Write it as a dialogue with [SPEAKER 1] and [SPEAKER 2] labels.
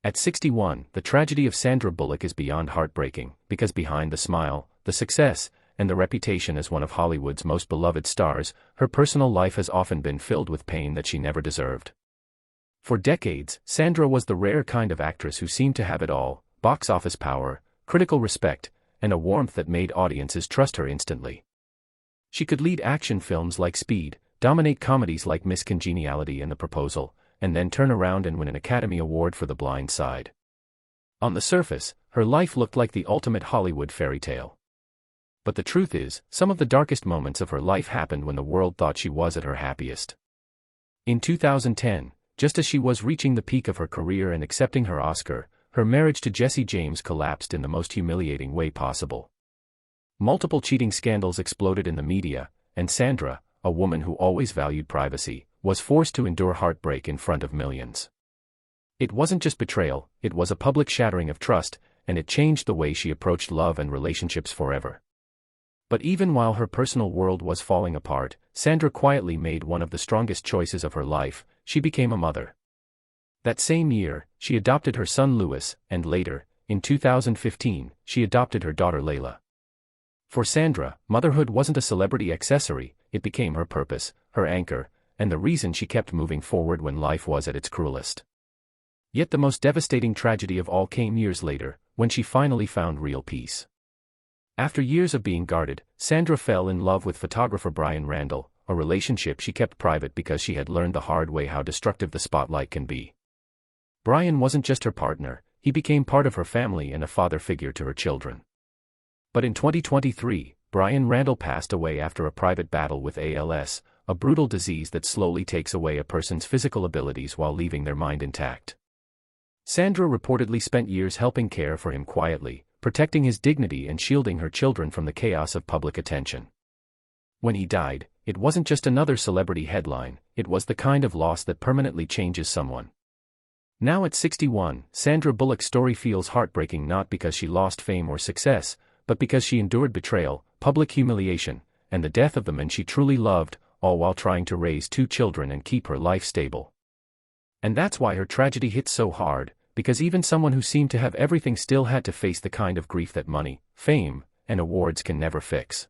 [SPEAKER 1] At 61, the tragedy of Sandra Bullock is beyond heartbreaking, because behind the smile, the success, and the reputation as one of Hollywood's most beloved stars, her personal life has often been filled with pain that she never deserved. For decades, Sandra was the rare kind of actress who seemed to have it all: box office power, critical respect, and a warmth that made audiences trust her instantly. She could lead action films like Speed, dominate comedies like Miss Congeniality and The Proposal, and then turn around and win an Academy Award for The Blind Side. On the surface, her life looked like the ultimate Hollywood fairy tale. But the truth is, some of the darkest moments of her life happened when the world thought she was at her happiest. In 2010, just as she was reaching the peak of her career and accepting her Oscar, her marriage to Jesse James collapsed in the most humiliating way possible. Multiple cheating scandals exploded in the media, and Sandra, a woman who always valued privacy, was forced to endure heartbreak in front of millions. It wasn't just betrayal, it was a public shattering of trust, and it changed the way she approached love and relationships forever. But even while her personal world was falling apart, Sandra quietly made one of the strongest choices of her life: she became a mother. That same year, she adopted her son Louis, and later, in 2015, she adopted her daughter Layla. For Sandra, motherhood wasn't a celebrity accessory, it became her purpose, her anchor, and the reason she kept moving forward when life was at its cruelest. Yet the most devastating tragedy of all came years later, when she finally found real peace. After years of being guarded, Sandra fell in love with photographer Brian Randall, a relationship she kept private because she had learned the hard way how destructive the spotlight can be. Brian wasn't just her partner, he became part of her family and a father figure to her children. But in 2023, Brian Randall passed away after a private battle with ALS, a brutal disease that slowly takes away a person's physical abilities while leaving their mind intact. Sandra reportedly spent years helping care for him quietly, protecting his dignity and shielding her children from the chaos of public attention. When he died, it wasn't just another celebrity headline, it was the kind of loss that permanently changes someone. Now at 61, Sandra Bullock's story feels heartbreaking not because she lost fame or success, but because she endured betrayal, public humiliation, and the death of the man she truly loved, all while trying to raise 2 children and keep her life stable. And that's why her tragedy hits so hard, because even someone who seemed to have everything still had to face the kind of grief that money, fame, and awards can never fix.